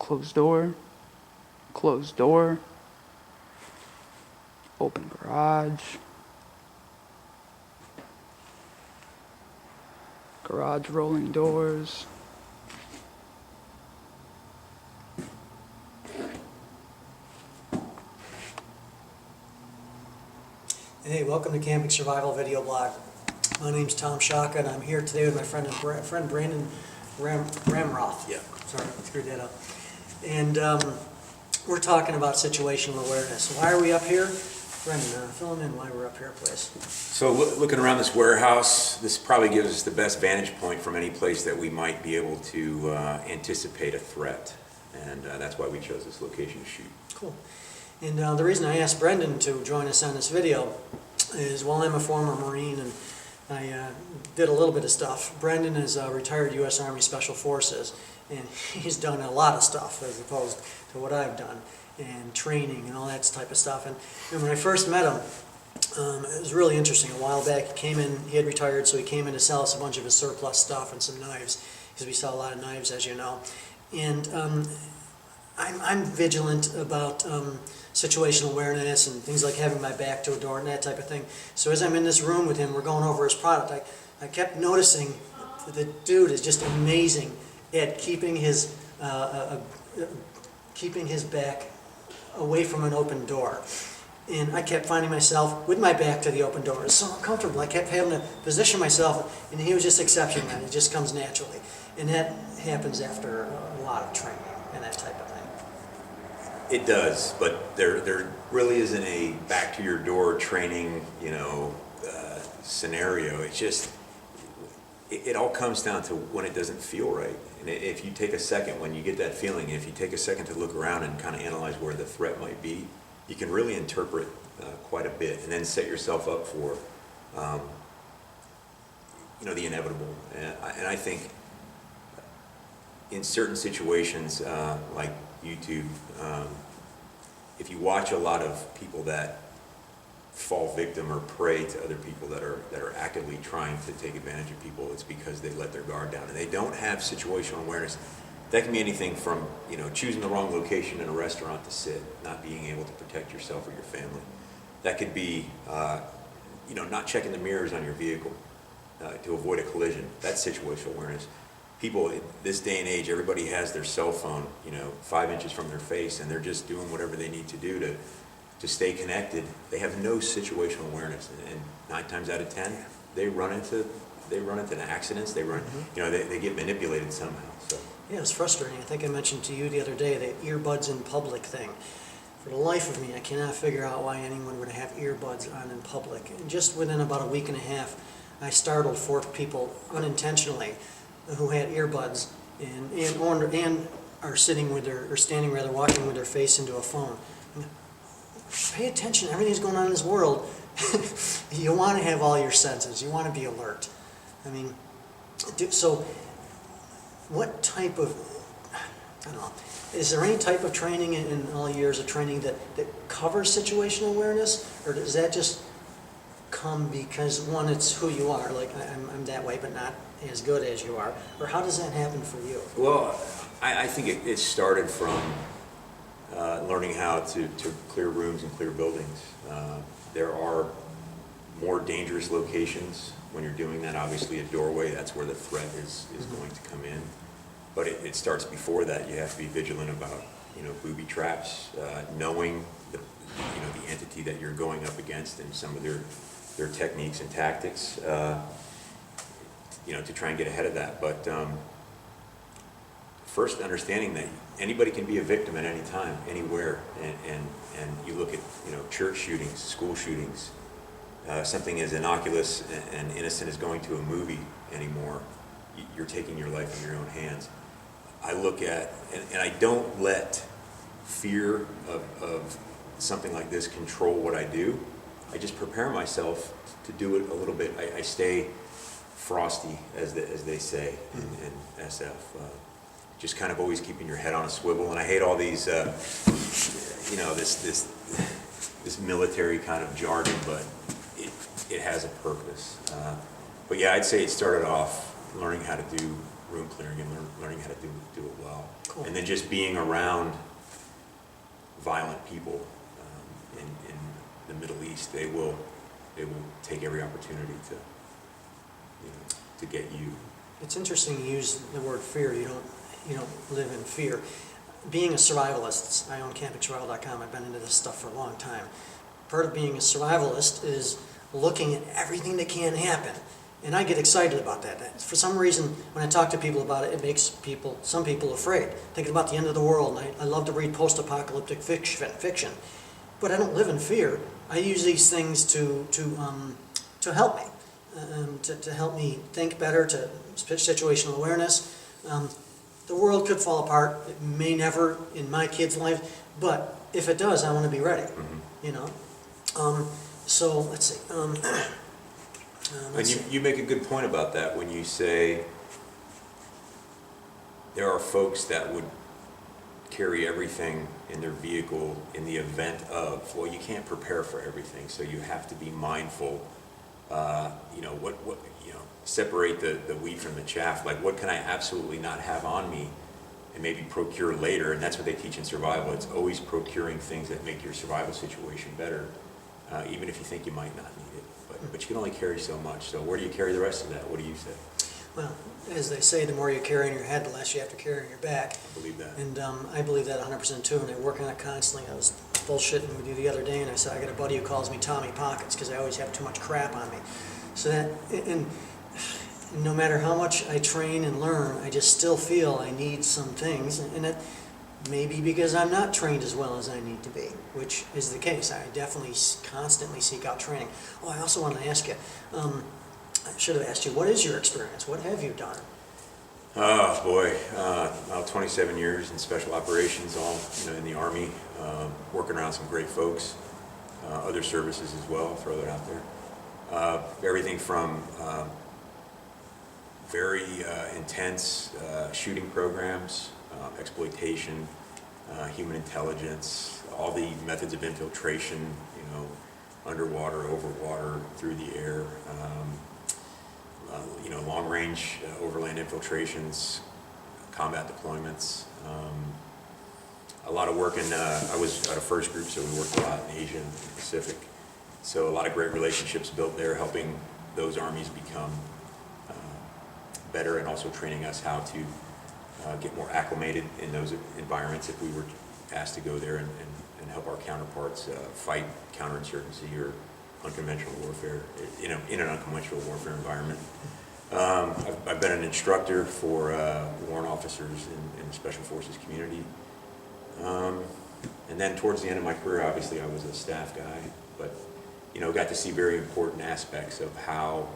Closed door, closed door, open garage, garage rolling doors, Hey, welcome to Camping Survival Video Blog. My name's Tom Shaka, and I'm here today with my friend Brandon Ramroth. Yeah. Sorry, I screwed that up. And we're talking about situational awareness. Why are we up here? Brendan, fill them in why we're up here, please. So looking around this warehouse, this probably gives us the best vantage point from any place that we might be able to anticipate a threat. And that's why we chose this location to shoot. Cool. And the reason I asked Brendan to join us on this video is, while I'm a former Marine and I did a little bit of stuff, Brendan is a retired U.S. Army Special Forces, and he's done a lot of stuff as opposed to what I've done, and training and all that type of stuff. And when I first met him, it was really interesting. A while back, he came in, he had retired, so he came in to sell us a bunch of his surplus stuff and some knives, because we sell a lot of knives, as you know. And I'm vigilant about situational awareness and things like having my back to a door and that type of thing. So as I'm in this room with him, we're going over his product, I kept noticing that the dude is just amazing at keeping his back away from an open door. And I kept finding myself with my back to the open door. It's so uncomfortable. I kept having to position myself, and he was just accepting that. It just comes naturally. And that happens after a lot of training and that type of thing. It does, but there really isn't a back to your door training, scenario. It's just, it all comes down to when it doesn't feel right. And if you take a second, when you get that feeling, if you take a second to look around and kind of analyze where the threat might be, you can really interpret quite a bit, and then set yourself up for, the inevitable. And I think in certain situations, like YouTube, if you watch a lot of people that fall victim or prey to other people that are actively trying to take advantage of people, it's because they let their guard down and they don't have situational awareness. That can be anything from choosing the wrong location in a restaurant to sit, not being able to protect yourself or your family. That could be not checking the mirrors on your vehicle to avoid a collision. That's situational awareness. People in this day and age, everybody has their cell phone 5 inches from their face, and they're just doing whatever they need to do to stay connected. They have no situational awareness, and 9 times out of 10 they run into accidents. They run they get manipulated somehow. So yeah, it's frustrating. I think I mentioned to you the other day the earbuds in public thing. For the life of me, I cannot figure out why anyone would have earbuds on in public. And just within about a week and a half, I startled 4 people unintentionally who had earbuds and are sitting with their, or standing rather, walking with their face into a phone. Pay attention, everything's going on in this world. You want to have all your senses, you want to be alert. I mean, so what type of, I don't know, is there any type of training in all years of training that covers situational awareness, or does that just come because, one, it's who you are, like I'm that way but not as good as you are, or how does that happen for you? well, I think it started from learning how to clear rooms and clear buildings. There are more dangerous locations when you're doing that. Obviously a doorway, that's where the threat is going to come in. But it starts before that. You have to be vigilant about booby traps, knowing the entity that you're going up against and some of their techniques and tactics, to try and get ahead of that. But first, understanding that anybody can be a victim at any time, anywhere, and you look at church shootings, school shootings, something as innocuous and innocent as going to a movie anymore. You're taking your life in your own hands. I look at, and I don't let fear of something like this control what I do. I just prepare myself to do it a little bit. I stay frosty, as they say in SF. Just kind of always keeping your head on a swivel. And I hate all these, this military kind of jargon, but it has a purpose. But yeah, I'd say it started off learning how to do room clearing and learning how to do it well. Cool. And then just being around violent people in the Middle East, they will take every opportunity to, to get you. It's interesting you use the word fear. You don't live in fear. Being a survivalist, I own campingsurvival.com. I've been into this stuff for a long time. Part of being a survivalist is looking at everything that can happen. And I get excited about that. For some reason, when I talk to people about it, it makes some people afraid. Thinking about the end of the world, and I love to read post-apocalyptic fiction. But I don't live in fear. I use these things to help me, to help me think better, to situational awareness. The world could fall apart. It may never in my kid's life, but if it does, I want to be ready. So let's see. And you make a good point about that when you say there are folks that would carry everything in their vehicle in the event of, well, you can't prepare for everything, so you have to be mindful. Separate the wheat from the chaff. Like, what can I absolutely not have on me, and maybe procure later? And that's what they teach in survival. It's always procuring things that make your survival situation better, even if you think you might not need it. But you can only carry so much. So where do you carry the rest of that? What do you say? Well, as they say, the more you carry in your head, the less you have to carry in your back. I believe that. And I believe that 100% too, and I work on it constantly. I was bullshitting with you the other day, and I said I got a buddy who calls me Tommy Pockets because I always have too much crap on me. So that, and no matter how much I train and learn, I just still feel I need some things, and that may be because I'm not trained as well as I need to be, which is the case. I definitely constantly seek out training. Oh, I also want to ask you, I should have asked you, what is your experience? What have you done? Oh boy, about 27 years in special operations, all in the Army, working around some great folks, other services as well. I'll throw that out there. Everything from very intense shooting programs, exploitation, human intelligence, all the methods of infiltration, underwater, over water, through the air, long-range overland infiltrations, combat deployments. A lot of work in, I was at a first group, so we worked a lot in Asia and the Pacific. So a lot of great relationships built there, helping those armies become better, and also training us how to get more acclimated in those environments if we were asked to go there and help our counterparts fight counterinsurgency or unconventional warfare, in an unconventional warfare environment. I've been an instructor for warrant officers in the Special Forces community. And then towards the end of my career, obviously I was a staff guy, but got to see very important aspects of how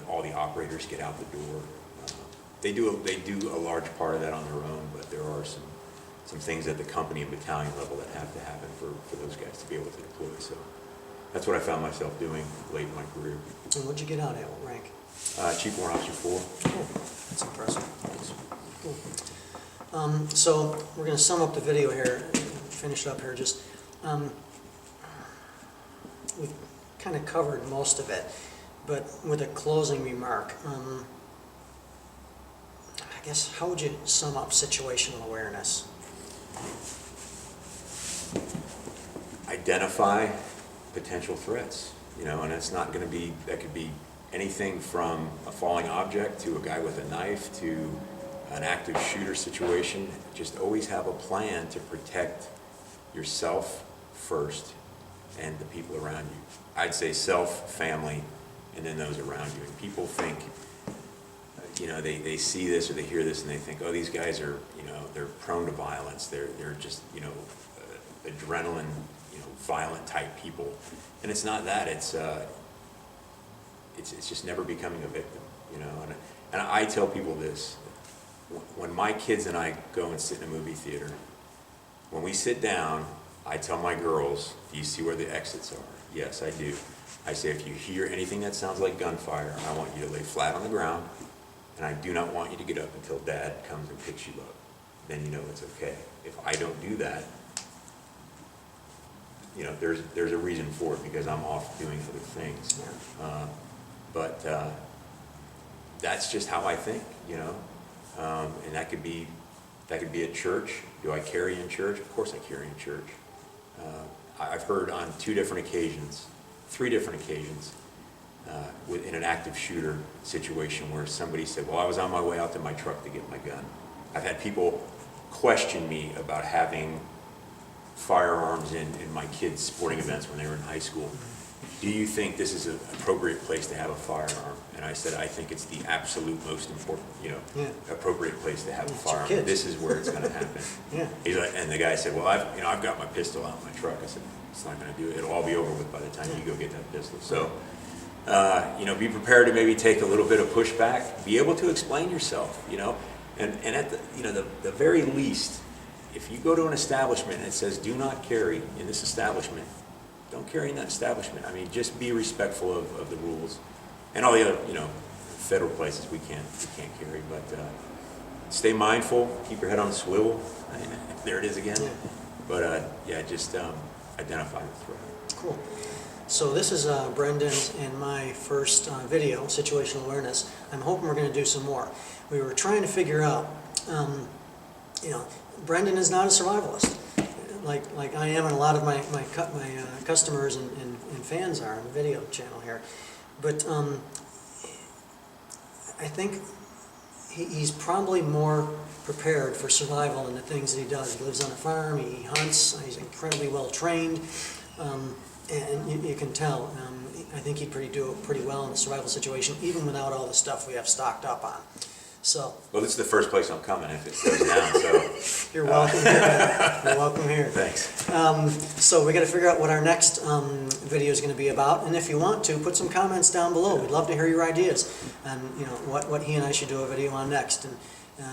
all the operators get out the door. They do a large part of that on their own, but there are some things at the company and battalion level that have to happen for those guys to be able to deploy. So that's what I found myself doing late in my career. And what'd you get out at? What rank? Chief Warrant Officer 4. Cool. That's impressive. Cool. So we're going to sum up the video here, finish up here. Just we've kind of covered most of it, but with a closing remark. I guess, how would you sum up situational awareness? Identify potential threats, and it's not going to be, that could be anything from a falling object to a guy with a knife to an active shooter situation. Just always have a plan to protect yourself first and the people around you. I'd say self, family, and then those around you. And people think, they see this or they hear this and they think, oh, these guys are, they're prone to violence. They're just, adrenaline, violent type people. And it's not that. It's just never becoming a victim, And I tell people this: when my kids and I go and sit in a movie theater, when we sit down, I tell my girls, do you see where the exits are? Yes, I do. I say, if you hear anything that sounds like gunfire, I want you to lay flat on the ground, and I do not want you to get up until Dad comes and picks you up. Then it's okay. If I don't do that, there's a reason for it, because I'm off doing other things. But that's just how I think, And that could be at church. Do I carry in church? Of course I carry in church. I've heard on 3 different occasions, in an active shooter situation where somebody said, well, I was on my way out to my truck to get my gun. I've had people question me about having firearms in my kids' sporting events when they were in high school. Do you think this is an appropriate place to have a firearm? And I said, I think it's the absolute most important, appropriate place to have a firearm. kids. This is where it's going to happen. Yeah. He's like, and the guy said, well, I've got my pistol out in my truck. I said, it's not going to do it. It'll all be over with by the time you go get that pistol. So, be prepared to maybe take a little bit of pushback. Be able to explain yourself. And at the very least, if you go to an establishment and it says do not carry in this establishment, don't carry in that establishment. I mean, just be respectful of the rules. And all the other, federal places we can't carry, but stay mindful, keep your head on a swivel. There it is again. Yeah. But just identify the threat. Cool. So this is Brendan's and my first video, Situational Awareness. I'm hoping we're going to do some more. We were trying to figure out, Brendan is not a survivalist, like I am, and a lot of my customers and fans are on the video channel here. But I think he's probably more prepared for survival in the things that he does. He lives on a farm, he hunts, he's incredibly well trained, and you can tell. I think he'd do pretty well in the survival situation, even without all the stuff we have stocked up on. So. Well, this is the first place I'm coming if it goes down, so. You're welcome here. You're welcome here. Thanks. So we got to figure out what our next video is going to be about, and if you want to, put some comments down below. We'd love to hear your ideas and what he and I should do a video on next. And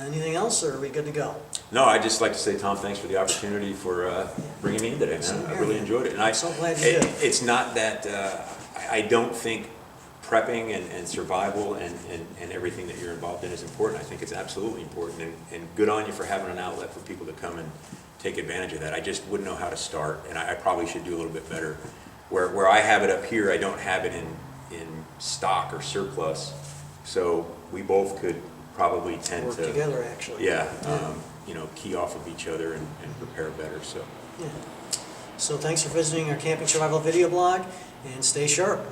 anything else, or are we good to go? No, I'd just like to say, Tom, thanks for the opportunity for bringing me in today, man. I really enjoyed it. And I'm so glad you did. It's not that, I don't think prepping and survival and everything that you're involved in is important. I think it's absolutely important, and good on you for having an outlet for people to come and take advantage of that. I just wouldn't know how to start, and I probably should do a little bit better. Where I have it up here, I don't have it in stock or surplus, so we both could probably tend Work to together, actually. Yeah, key off of each other and prepare better. So. Yeah. So thanks for visiting our Camping Survival video blog, and stay sharp.